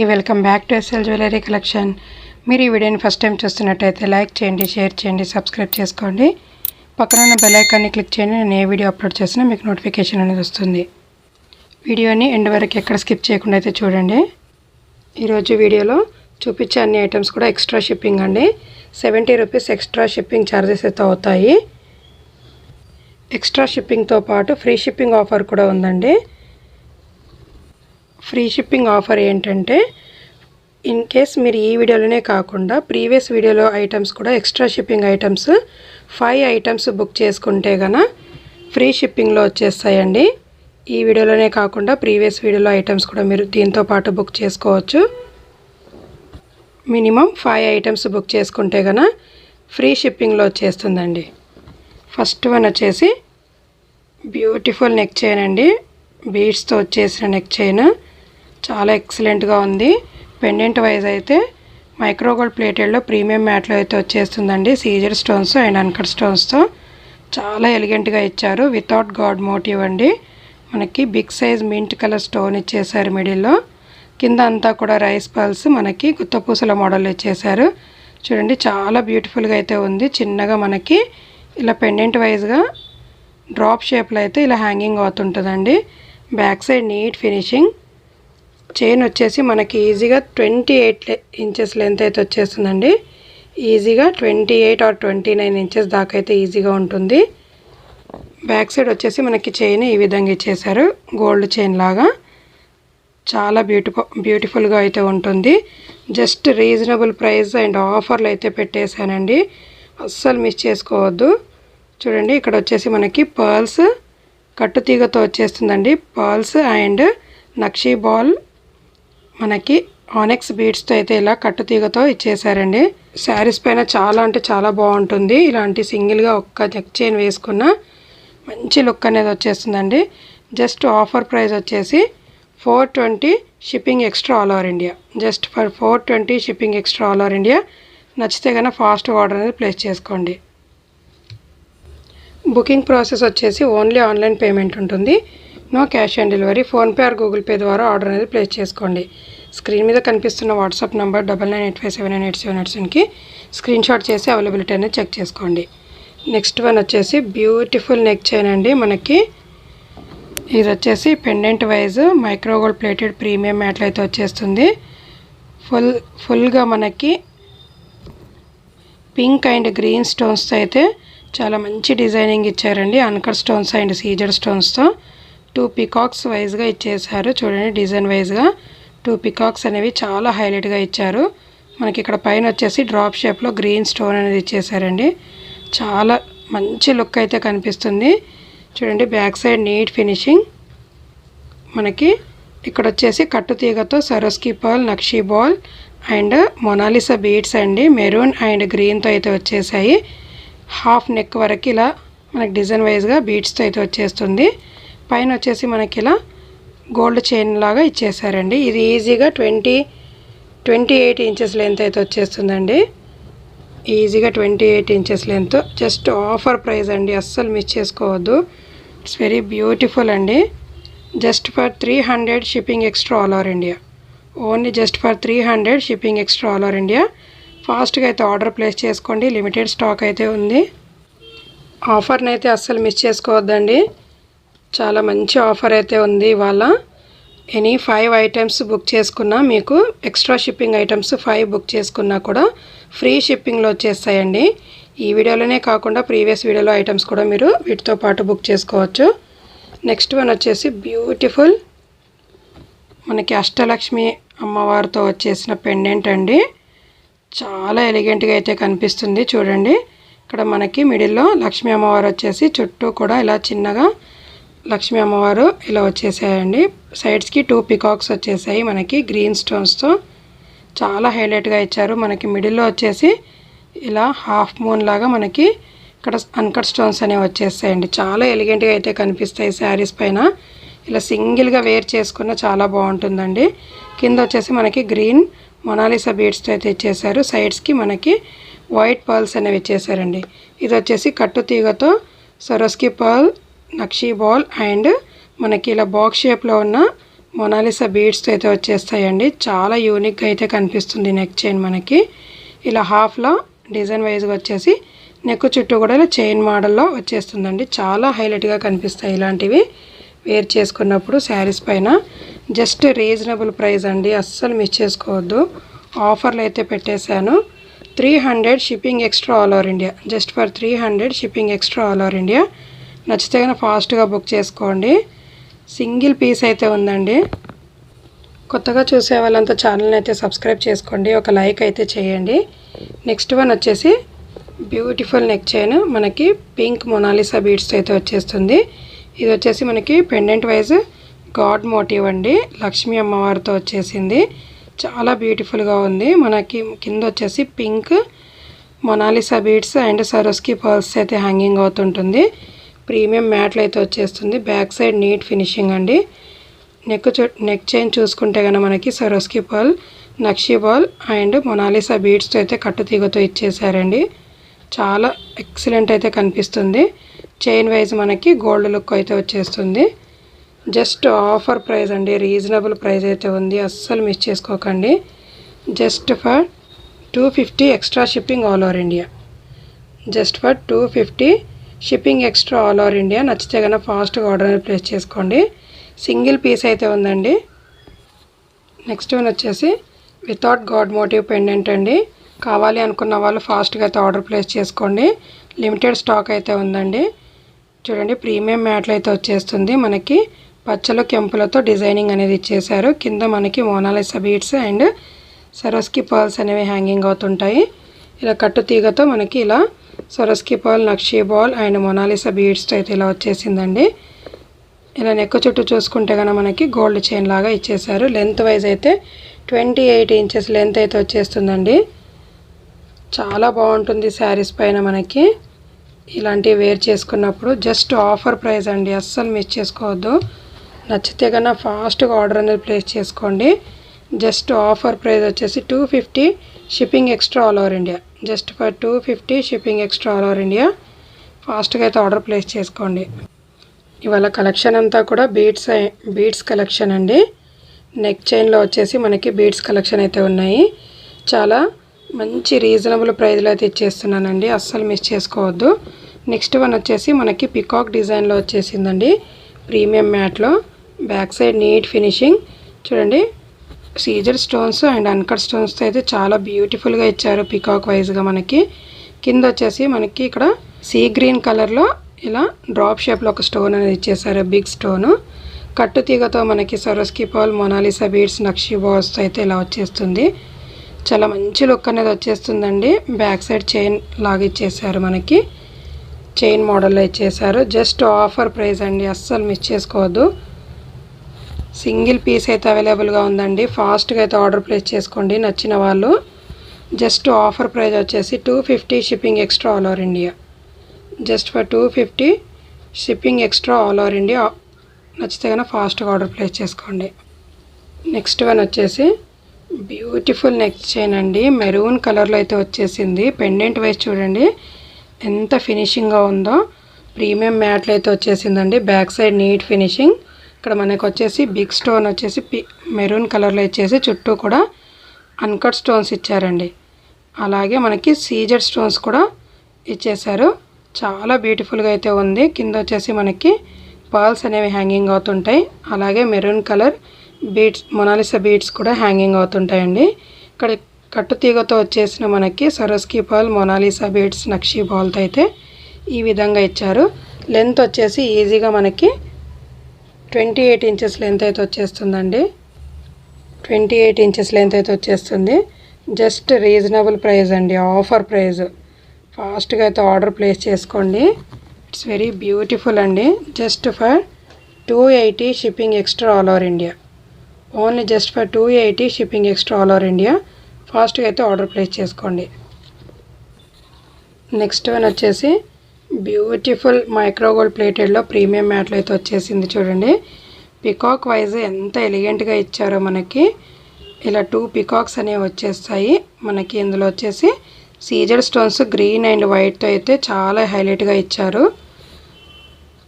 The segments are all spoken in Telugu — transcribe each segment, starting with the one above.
Welcome back to SL jewellery collection. మీరు ఈ వీడియోని ఫస్ట్ టైం చూస్తున్నట్టయితే లైక్ చేయండి, షేర్ చేయండి, సబ్స్క్రైబ్ చేసుకోండి. పక్కన ఉన్న బెల్ ఐకాన్ని క్లిక్ చేయండి. నేను ఏ వీడియో అప్లోడ్ చేసినా మీకు నోటిఫికేషన్ అనేది వస్తుంది. వీడియోని ఎండ్ వరకు ఎక్కడ స్కిప్ చేయకుండా అయితే చూడండి. ఈరోజు వీడియోలో చూపించే అన్ని ఐటమ్స్ కూడా ఎక్స్ట్రా షిప్పింగ్ అండి. 70 రూపీస్ ఎక్స్ట్రా షిప్పింగ్ ఛార్జెస్ అయితే అవుతాయి. ఎక్స్ట్రా షిప్పింగ్తో పాటు ఫ్రీ షిప్పింగ్ ఆఫర్ కూడా ఉందండి. ఫ్రీ షిప్పింగ్ ఆఫర్ ఏంటంటే, ఇన్ కేస్ మీరు ఈ వీడియోలోనే కాకుండా ప్రీవియస్ వీడియోలో ఐటమ్స్ కూడా extra shipping items 5 items book చేసుకుంటే కనుక ఫ్రీ షిప్పింగ్లో వచ్చేస్తాయండి. ఈ వీడియోలోనే కాకుండా ప్రీవియస్ వీడియోలో ఐటమ్స్ కూడా మీరు దీంతో పాటు బుక్ చేసుకోవచ్చు. మినిమం 5 ఐటమ్స్ బుక్ చేసుకుంటే కనుక ఫ్రీ షిప్పింగ్లో వచ్చేస్తుందండి. ఫస్ట్ వన్ వచ్చేసి బ్యూటిఫుల్ నెక్ చైన్ అండి. బీడ్స్తో వచ్చేసిన నెక్ చైన్ చాలా ఎక్సలెంట్గా ఉంది. పెండెంట్ వైజ్ అయితే మైక్రోగోల్డ్ ప్లేటెడ్లో ప్రీమియం మ్యాట్లో అయితే వచ్చేస్తుందండి. సీజర్ స్టోన్స్ అండ్ అన్కట్ స్టోన్స్తో చాలా ఎలిగెంట్గా ఇచ్చారు. వితౌట్ గాడ్ మోటివ్ అండి. మనకి big size mint colour stone ఇచ్చేసారు మిడిల్లో. కింద అంతా కూడా రైస్ పల్స్ మనకి గుత్తపూసల మోడల్ ఇచ్చేసారు. చూడండి చాలా బ్యూటిఫుల్గా అయితే ఉంది. చిన్నగా మనకి ఇలా పెండెంట్ వైజ్గా డ్రాప్ షేప్లో అయితే ఇలా హ్యాంగింగ్ అవుతుంటుందండి. Back side neat finishing. Chain వచ్చేసి మనకి ఈజీగా 28 ఇంచెస్ లెంత్ అయితే వచ్చేస్తుందండి. ఈజీగా 28 ఆర్ 29 ఇంచెస్ దాకా అయితే ఈజీగా ఉంటుంది. బ్యాక్ సైడ్ వచ్చేసి మనకి చైన్ ఈ విధంగా ఇచ్చేసారు. గోల్డ్ చైన్ లాగా చాలా బ్యూటిఫుల్గా అయితే ఉంటుంది. జస్ట్ రీజనబుల్ ప్రైస్ అండ్ ఆఫర్లు అయితే పెట్టేశానండి. అస్సలు మిస్ చేసుకోవద్దు. చూడండి ఇక్కడ వచ్చేసి మనకి పర్ల్స్ కట్టుతీగతో వచ్చేస్తుందండి. పర్ల్స్ అండ్ నక్షీ బాల్ మనకి ఆనెక్స్ బీడ్స్తో అయితే ఇలా కట్టుతీగతో ఇచ్చేసారండి. శారీస్ పైన చాలా అంటే చాలా బాగుంటుంది. ఇలాంటి సింగిల్గా ఒక్క నెక్ చైన్ వేసుకున్న మంచి లుక్ అనేది వచ్చేస్తుందండి. జస్ట్ ఆఫర్ ప్రైస్ వచ్చేసి 420 shipping extra all over India. Just for 420 shipping extra all over India. నచ్చితే కనుక ఫాస్ట్గా ఆర్డర్ అనేది ప్లేస్ చేసుకోండి. బుకింగ్ ప్రాసెస్ వచ్చేసి ఓన్లీ ఆన్లైన్ పేమెంట్ ఉంటుంది. No cash on delivery. PhonePe or Google Pay ద్వారా ఆర్డర్ అనేది ప్లేస్ చేసుకోండి. స్క్రీన్ మీద కనిపిస్తున్న వాట్సాప్ నెంబర్ 9985798787కి స్క్రీన్ షాట్ చేసి అవైలబిలిటీ అనేది చెక్ చేసుకోండి. నెక్స్ట్ వన్ వచ్చేసి బ్యూటిఫుల్ నెక్ చైన్ అండి. మనకి ఇది వచ్చేసి pendant wise micro gold plated premium మ్యాట్లో అయితే వచ్చేస్తుంది. ఫుల్గా మనకి పింక్ అండ్ గ్రీన్ స్టోన్స్తో అయితే చాలా మంచి డిజైనింగ్ ఇచ్చారండి. అన్కట్ స్టోన్స్ అండ్ సీజర్ స్టోన్స్తో 2 పికాక్స్ వైజ్గా ఇచ్చేసారు. చూడండి డిజైన్ వైజ్గా 2 పికాక్స్ అనేవి చాలా హైలైట్గా ఇచ్చారు. మనకి ఇక్కడ పైన వచ్చేసి డ్రాప్ షేప్లో గ్రీన్ స్టోన్ అనేది ఇచ్చేసారండి. చాలా మంచి లుక్ అయితే కనిపిస్తుంది. చూడండి బ్యాక్ సైడ్ నీట్ ఫినిషింగ్. మనకి ఇక్కడ వచ్చేసి కట్టుతీగతో Swarovski pearl, nakshi ball and Mona Lisa beads అండి. మెరూన్ అండ్ గ్రీన్తో అయితే వచ్చేసాయి. హాఫ్ నెక్ వరకు ఇలా మనకి డిజైన్ వైజ్గా బీడ్స్తో అయితే వచ్చేస్తుంది. పైన వచ్చేసి మనకి ఇలా గోల్డ్ చైన్ లాగా ఇచ్చేసారండి. ఇది ఈజీగా 28 ఇంచెస్ లెంత్ అయితే వచ్చేస్తుందండి. ఈజీగా 28 inches length. Just offer price అండి. అస్సలు మిస్ చేసుకోవద్దు. ఇట్స్ వెరీ బ్యూటిఫుల్ అండి. Just for 300 shipping extra all over India. Only just for 300 shipping extra all over India. ఫాస్ట్గా అయితే ఆర్డర్ ప్లేస్ చేసుకోండి. లిమిటెడ్ స్టాక్ అయితే ఉంది. ఆఫర్ని అయితే అస్సలు మిస్ చేసుకోవద్దండి. చాలా మంచి ఆఫర్ అయితే ఉంది ఇవాళ. ఎనీ 5 ఐటమ్స్ బుక్ చేసుకున్నా మీకు ఎక్స్ట్రా షిప్పింగ్ ఐటమ్స్ 5 బుక్ చేసుకున్నా కూడా ఫ్రీ షిప్పింగ్లో వచ్చేస్తాయండి. ఈ వీడియోలోనే కాకుండా ప్రీవియస్ వీడియోలో ఐటమ్స్ కూడా మీరు వీటితో పాటు బుక్ చేసుకోవచ్చు. నెక్స్ట్ వన్ వచ్చేసి బ్యూటిఫుల్ మనకి అష్టలక్ష్మి అమ్మవారితో వచ్చేసిన పెండెంట్ అండి. చాలా ఎలిగెంట్గా అయితే కనిపిస్తుంది. చూడండి ఇక్కడ మనకి మిడిల్లో లక్ష్మీ అమ్మవారు వచ్చేసి చుట్టూ కూడా ఇలా చిన్నగా లక్ష్మీ అమ్మవారు ఇలా వచ్చేసాయండి. సైడ్స్కి 2 పికాక్స్ వచ్చేసాయి మనకి గ్రీన్ స్టోన్స్తో. చాలా హైలైట్గా ఇచ్చారు. మనకి మిడిల్లో వచ్చేసి ఇలా హాఫ్ మూన్ లాగా మనకి ఇక్కడ అన్కట్ స్టోన్స్ అనేవి వచ్చేస్తాయండి. చాలా ఎలిగెంట్గా అయితే కనిపిస్తాయి శారీస్ పైన. ఇలా సింగిల్గా వేర్ చేసుకున్న చాలా బాగుంటుందండి. కింద వచ్చేసి మనకి గ్రీన్ మొనాలిసా బీడ్స్తో అయితే ఇచ్చేసారు. సైడ్స్కి మనకి వైట్ పర్ల్స్ అనేవి ఇచ్చేసారండి. ఇది వచ్చేసి కట్టుతీగతో Swarovski pearl, nakshi ball and మనకి ఇలా బాక్స్ షేప్లో ఉన్న మొనాలిసా బీడ్స్తో అయితే వచ్చేస్తాయండి. చాలా యూనిక్గా అయితే కనిపిస్తుంది నెక్ చైన్ మనకి. ఇలా హాఫ్లో డిజైన్ వైజ్గా వచ్చేసి నెక్ చుట్టూ కూడా ఇలా చైన్ మోడల్లో వచ్చేస్తుందండి. చాలా హైలైట్గా కనిపిస్తాయి ఇలాంటివి వేర్ చేసుకున్నప్పుడు శారీస్ పైన. జస్ట్ రీజనబుల్ ప్రైస్ అండి, అస్సలు మిస్ చేసుకోవద్దు. ఆఫర్లు అయితే పెట్టేశాను. 300 shipping extra all over India. Just for 300 shipping extra all over India. నచ్చితే కనుక ఫాస్ట్గా బుక్ చేసుకోండి. సింగిల్ పీస్ అయితే ఉందండి. కొత్తగా చూసే వాళ్ళంతా ఛానల్ని అయితే సబ్స్క్రైబ్ చేసుకోండి, ఒక లైక్ అయితే చేయండి. నెక్స్ట్ వన్ వచ్చేసి బ్యూటిఫుల్ నెక్ చైన్ మనకి పింక్ మొనాలిసా బీడ్స్తో అయితే వచ్చేస్తుంది. ఇది వచ్చేసి మనకి పెండెంట్ వైజ్ గాడ్ మోటివ్ అండి, లక్ష్మీ అమ్మవారితో వచ్చేసింది. చాలా బ్యూటిఫుల్గా ఉంది. మనకి కింద వచ్చేసి pink Mona Lisa beads and Swarovski pearls అయితే హ్యాంగింగ్ అవుతుంటుంది. ప్రీమియం మ్యాట్లు అయితే వచ్చేస్తుంది. బ్యాక్ సైడ్ నీట్ ఫినిషింగ్ అండి. నెక్ చైన్ చూసుకుంటే కనుక మనకి Swarovski pearl, nakshi ball and Mona Lisa బీడ్స్తో అయితే కట్టు తీగతో ఇచ్చేసారండి. చాలా ఎక్సలెంట్ అయితే కనిపిస్తుంది. చైన్ వైజ్ మనకి గోల్డ్ లుక్ అయితే వచ్చేస్తుంది. జస్ట్ ఆఫర్ ప్రైస్ అండి, రీజనబుల్ ప్రైస్ అయితే ఉంది, అస్సలు మిస్ చేసుకోకండి. Just for 250 extra shipping all over India. Just for 250 shipping extra all over India. నచ్చితే కనుక ఫాస్ట్గా ఆర్డర్ ప్లేస్ చేసుకోండి. సింగిల్ పీస్ అయితే ఉందండి. నెక్స్ట్ వన్ వచ్చేసి వితౌట్ గాడ్ మోటివ్ పెండెంట్ అండి. కావాలి అనుకున్న వాళ్ళు ఫాస్ట్గా అయితే ఆర్డర్ ప్లేస్ చేసుకోండి. లిమిటెడ్ స్టాక్ అయితే ఉందండి. చూడండి, ప్రీమియం మ్యాట్లు అయితే వచ్చేస్తుంది. మనకి పచ్చలు కెంపులతో డిజైనింగ్ అనేది ఇచ్చేసారు. కింద మనకి Mona Lisa beads and Swarovski pearls అనేవి హ్యాంగింగ్ అవుతుంటాయి. ఇలా కట్టు తీగతో మనకి ఇలా Swarovski pearl, nakshi ball and Mona Lisa బీడ్స్తో అయితే ఇలా వచ్చేసిందండి. ఇలా నెక్ చుట్టూ చూసుకుంటే కనుక మనకి గోల్డ్ చైన్ లాగా ఇచ్చేసారు. లెంత్ వైజ్ అయితే 28 ఇంచెస్ లెంత్ అయితే వచ్చేస్తుందండి. చాలా బాగుంటుంది శారీస్ పైన మనకి ఇలాంటివి వేర్ చేసుకున్నప్పుడు. జస్ట్ ఆఫర్ ప్రైస్ అండి, అస్సలు మిస్ చేసుకోవద్దు. నచ్చితే కన్నా ఫాస్ట్గా ఆర్డర్ అనేది ప్లేస్ చేసుకోండి. జస్ట్ ఆఫర్ ప్రైస్ వచ్చేసి 250 shipping extra all over India. Just for 250 shipping extra all over India. ఫాస్ట్గా అయితే ఆర్డర్ ప్లేస్ చేసుకోండి. ఇవాళ కలెక్షన్ అంతా కూడా బీడ్స్ కలెక్షన్ అండి. నెక్ చైన్లో వచ్చేసి మనకి బీడ్స్ కలెక్షన్ అయితే ఉన్నాయి. చాలా మంచి రీజనబుల్ ప్రైస్లో అయితే ఇచ్చేస్తున్నానండి, అస్సలు మిస్ చేసుకోవద్దు. నెక్స్ట్ వన్ వచ్చేసి మనకి పికాక్ డిజైన్లో వచ్చేసిందండి. ప్రీమియం మ్యాట్లో బ్యాక్ సైడ్ నీట్ ఫినిషింగ్. చూడండి, సీజర్ స్టోన్స్ అండ్ అన్కట్ స్టోన్స్తో అయితే చాలా బ్యూటిఫుల్గా ఇచ్చారు పికాక్ వైజ్గా. మనకి కింద వచ్చేసి మనకి ఇక్కడ సీ గ్రీన్ కలర్లో ఇలా డ్రాప్ షేప్లో ఒక స్టోన్ అనేది ఇచ్చేసారు, బిగ్ స్టోను. కట్టు తీగతో మనకి సరోస్కి పర్ల్, మొనాలిసా బీడ్స్, నక్షి బాల్స్తో అయితే ఇలా వచ్చేస్తుంది. చాలా మంచి లుక్ అనేది వచ్చేస్తుందండి. బ్యాక్ సైడ్ చైన్ లాగా ఇచ్చేసారు, మనకి చైన్ మోడల్లో ఇచ్చేసారు. జస్ట్ ఆఫర్ ప్రైస్ అండి, అస్సలు మిస్ చేసుకోవద్దు. సింగిల్ పీస్ అయితే అవైలబుల్గా ఉందండి. ఫాస్ట్గా అయితే ఆర్డర్ ప్లేస్ చేసుకోండి నచ్చిన వాళ్ళు. జస్ట్ ఆఫర్ ప్రైస్ వచ్చేసి 250 shipping extra all over India. Just for 250 shipping extra all over India. నచ్చితే కనుక ఫాస్ట్గా ఆర్డర్ ప్లేస్ చేసుకోండి. నెక్స్ట్ వన్ వచ్చేసి బ్యూటిఫుల్ నెక్ చైన్ అండి. మెరూన్ కలర్లో అయితే వచ్చేసింది. పెండెంట్ వైజ్ చూడండి ఎంత ఫినిషింగ్గా ఉందో. ప్రీమియం మ్యాట్లు అయితే వచ్చేసిందండి. Back side neat finishing. ఇక్కడ మనకు వచ్చేసి బిగ్ స్టోన్ వచ్చేసి మెరూన్ కలర్లో ఇచ్చేసి చుట్టూ కూడా అన్కట్ స్టోన్స్ ఇచ్చారండి. అలాగే మనకి సీజర్ స్టోన్స్ కూడా ఇచ్చేసారు. చాలా బ్యూటిఫుల్గా అయితే ఉంది. కింద వచ్చేసి మనకి పర్ల్స్ అనేవి హ్యాంగింగ్ అవుతుంటాయి. అలాగే maroon colour beads, Mona Lisa beads కూడా హ్యాంగింగ్ అవుతుంటాయండి. ఇక్కడ కట్టు తీగతో వచ్చేసిన మనకి సరోస్కి పర్ల్, మొనాలిసా బీడ్స్, నక్షి బాల్తో అయితే ఈ విధంగా ఇచ్చారు. లెంత్ వచ్చేసి ఈజీగా మనకి 28 ఇంచెస్ లెంత్ అయితే వచ్చేస్తుందండి. 28 ఇంచెస్ లెంత్ అయితే వచ్చేస్తుంది. జస్ట్ రీజనబుల్ ప్రైస్ అండి, ఆఫర్ ప్రైస్. ఫాస్ట్గా అయితే ఆర్డర్ ప్లేస్ చేసుకోండి. ఇట్స్ వెరీ బ్యూటిఫుల్ అండి. Just for 280 shipping extra all over India. Only just for 280 shipping extra all over India. ఫాస్ట్గా అయితే ఆర్డర్ ప్లేస్ చేసుకోండి. నెక్స్ట్ వన్ వచ్చేసి బ్యూటిఫుల్ మైక్రోగోల్డ్ ప్లేటెడ్లో ప్రీమియం మ్యాట్లు అయితే వచ్చేసింది. చూడండి, పికాక్ వైజ్ ఎంత ఎలిగెంట్గా ఇచ్చారో. మనకి ఇలా 2 పికాక్స్ అనేవి వచ్చేస్తాయి. మనకి ఇందులో వచ్చేసి సీజర్ స్టోన్స్ గ్రీన్ అండ్ వైట్తో అయితే చాలా హైలైట్గా ఇచ్చారు.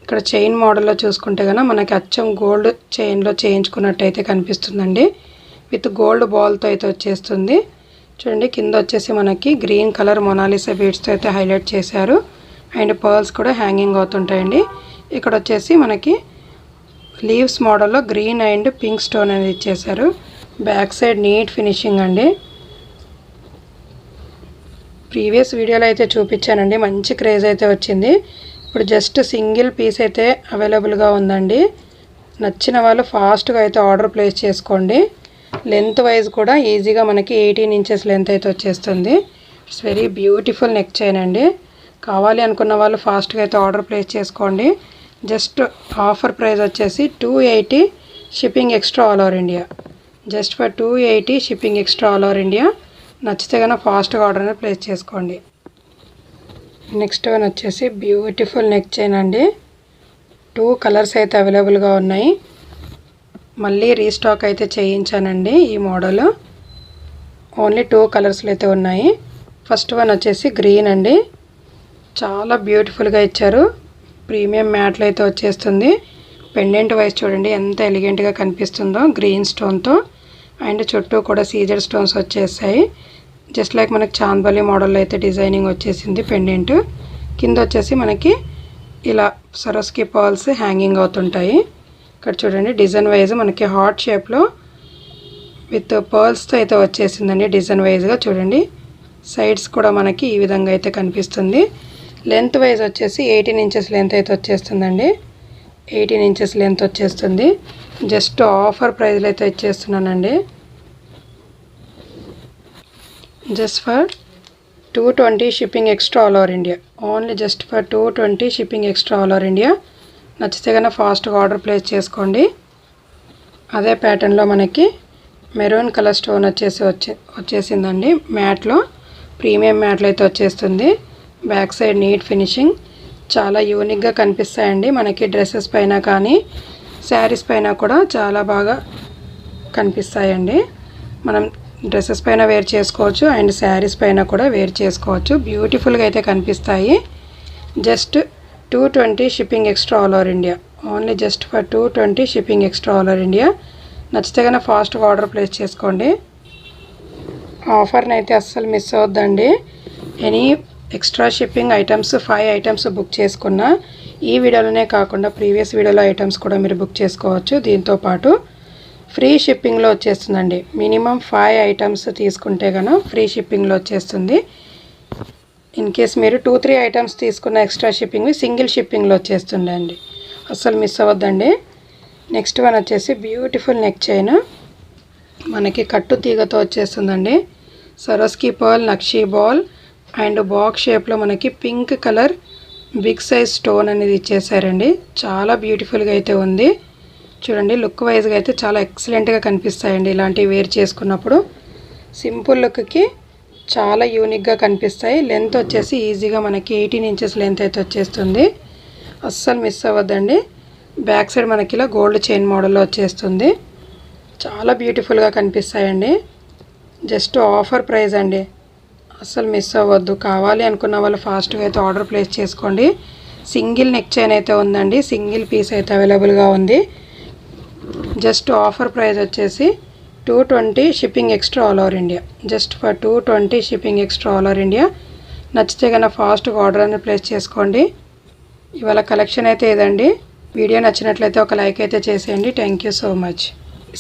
ఇక్కడ చైన్ మోడల్లో చూసుకుంటే కనుక మనకి అచ్చం గోల్డ్ చైన్లో చేయించుకున్నట్టయితే కనిపిస్తుందండి. విత్ గోల్డ్ బాల్తో అయితే వచ్చేస్తుంది. చూడండి కింద వచ్చేసి మనకి గ్రీన్ కలర్ మొనాలిసా బీడ్స్తో అయితే హైలైట్ చేశారు. అండ్ పర్ల్స్ కూడా హ్యాంగింగ్ అవుతుంటాయండి. ఇక్కడ వచ్చేసి మనకి లీవ్స్ మోడల్లో గ్రీన్ అండ్ పింక్ స్టోన్ అనేది ఇచ్చేసారు. బ్యాక్ సైడ్ నీట్ ఫినిషింగ్ అండి. ప్రీవియస్ వీడియోలో అయితే చూపించానండి, మంచి క్రేజ్ అయితే వచ్చింది. ఇప్పుడు జస్ట్ సింగిల్ పీస్ అయితే అవైలబుల్గా ఉందండి. నచ్చిన వాళ్ళు ఫాస్ట్గా అయితే ఆర్డర్ ప్లేస్ చేసుకోండి. లెంత్ వైజ్ కూడా ఈజీగా మనకి 18 ఇంచెస్ లెంత్ అయితే వచ్చేస్తుంది. It's very beautiful neck chain అండి. కావాలి అనుకున్న వాళ్ళు ఫాస్ట్గా అయితే ఆర్డర్ ప్లేస్ చేసుకోండి. జస్ట్ ఆఫర్ ప్రైస్ వచ్చేసి 280 shipping extra all over India. Just for 280 shipping extra all over India. నచ్చితే కనుక ఫాస్ట్గా ఆర్డర్ అనేది ప్లేస్ చేసుకోండి. నెక్స్ట్ వన్ వచ్చేసి బ్యూటిఫుల్ నెక్ చైన్ అండి. 2 కలర్స్ అయితే అవైలబుల్గా ఉన్నాయి. మళ్ళీ రీస్టాక్ అయితే చేయించానండి. ఈ మోడల్ ఓన్లీ 2 కలర్స్లో అయితే ఉన్నాయి. ఫస్ట్ వన్ వచ్చేసి గ్రీన్ అండి. చాలా బ్యూటిఫుల్గా ఇచ్చారు. ప్రీమియం మ్యాట్లో అయితే వచ్చేస్తుంది. పెండెంట్ వైజ్ చూడండి ఎంత ఎలిగెంట్గా కనిపిస్తుందో గ్రీన్ స్టోన్తో. అండ్ చుట్టూ కూడా సీజర్ స్టోన్స్ వచ్చేసాయి. జస్ట్ లైక్ మనకి చాందబలి మోడల్లో అయితే డిజైనింగ్ వచ్చేసింది పెండెంట్. కింద వచ్చేసి మనకి ఇలా సరోస్కి పర్ల్స్ హ్యాంగింగ్ అవుతుంటాయి. ఇక్కడ చూడండి డిజైన్ వైజ్ మనకి హార్ట్ షేప్లో విత్ పర్ల్స్తో అయితే వచ్చేసిందండి. డిజైన్ వైజ్గా చూడండి సైడ్స్ కూడా మనకి ఈ విధంగా అయితే కనిపిస్తుంది. లెంత్ వైజ్ వచ్చేసి 18 ఇంచెస్ లెంత్ అయితే వచ్చేస్తుందండి. 18 ఇంచెస్ లెంత్ వచ్చేస్తుంది. జస్ట్ ఆఫర్ ప్రైస్లో అయితే ఇచ్చేస్తున్నానండి. Just for 220 shipping extra all over India. Only just for 220 shipping extra all over India. నచ్చితే కన్నా ఫాస్ట్గా ఆర్డర్ ప్లేస్ చేసుకోండి. అదే ప్యాటర్న్లో మనకి మెరూన్ కలర్ స్టోన్ వచ్చేసిందండి. మ్యాట్లో ప్రీమియం మ్యాట్లో అయితే వచ్చేస్తుంది. Back side neat finishing. చాలా యూనిక్గా కనిపిస్తాయండి. మనకి డ్రెస్సెస్ పైన కానీ శారీస్ పైన కూడా చాలా బాగా కనిపిస్తాయండి. మనం డ్రెస్సెస్ పైన వేర్ చేసుకోవచ్చు అండ్ శారీస్ పైన కూడా వేర్ చేసుకోవచ్చు. బ్యూటిఫుల్గా అయితే కనిపిస్తాయి. Just 220 shipping extra all over India. Only just for 220 shipping extra all over India. నచ్చితే కన్నా ఫాస్ట్గా ఆర్డర్ ప్లేస్ చేసుకోండి. ఆఫర్ని అయితే అస్సలు మిస్ అవద్దండి. Any extra shipping items 5 items book చేసుకున్నా ఈ వీడియోలోనే కాకుండా ప్రీవియస్ వీడియోలో ఐటమ్స్ కూడా మీరు బుక్ చేసుకోవచ్చు. దీంతోపాటు ఫ్రీ షిప్పింగ్లో వచ్చేస్తుందండి. మినిమం 5 ఐటమ్స్ తీసుకుంటే కనుక ఫ్రీ షిప్పింగ్లో వచ్చేస్తుంది. ఇన్ కేస్ మీరు 2-3 ఐటమ్స్ తీసుకున్న ఎక్స్ట్రా షిప్పింగ్ సింగిల్ షిప్పింగ్లో వచ్చేస్తుందండి. అస్సలు మిస్ అవ్వద్దండి. నెక్స్ట్ వన్ వచ్చేసి బ్యూటిఫుల్ నెక్ చైన్. మనకి కట్టు తీగతో వచ్చేస్తుందండి. Swarovski pearl nakshi ball and box షేప్లో మనకి pink colour big size stone అనేది ఇచ్చేసారండి. చాలా బ్యూటిఫుల్గా అయితే ఉంది. చూడండి లుక్ వైజ్గా అయితే చాలా ఎక్సలెంట్గా కనిపిస్తాయండి. ఇలాంటివి వేర్ చేసుకున్నప్పుడు సింపుల్ లుక్కి చాలా యూనిక్గా కనిపిస్తాయి. లెంత్ వచ్చేసి ఈజీగా మనకి 18 ఇంచెస్ లెంత్ అయితే వచ్చేస్తుంది. అస్సలు మిస్ అవ్వద్దండి. బ్యాక్ సైడ్ మనకి ఇలా గోల్డ్ చైన్ మోడల్లో వచ్చేస్తుంది. చాలా బ్యూటిఫుల్గా కనిపిస్తాయండి. జస్ట్ ఆఫర్ ప్రైస్ అండి. అస్సలు మిస్ అవ్వద్దు. కావాలి అనుకున్న వాళ్ళు ఫాస్ట్గా అయితే ఆర్డర్ ప్లేస్ చేసుకోండి. సింగిల్ నెక్ చైన్ అయితే ఉందండి. సింగిల్ పీస్ అయితే అవైలబుల్గా ఉంది. జస్ట్ ఆఫర్ ప్రైస్ వచ్చేసి 220 shipping extra all over India. Just for 220 shipping extra all over India. నచ్చితే కన్నా ఫాస్ట్గా ఆర్డర్ అనేది ప్లేస్ చేసుకోండి. ఇవాళ కలెక్షన్ అయితే ఇదండి. వీడియో నచ్చినట్లయితే ఒక లైక్ అయితే చేసేయండి. Thank you so much.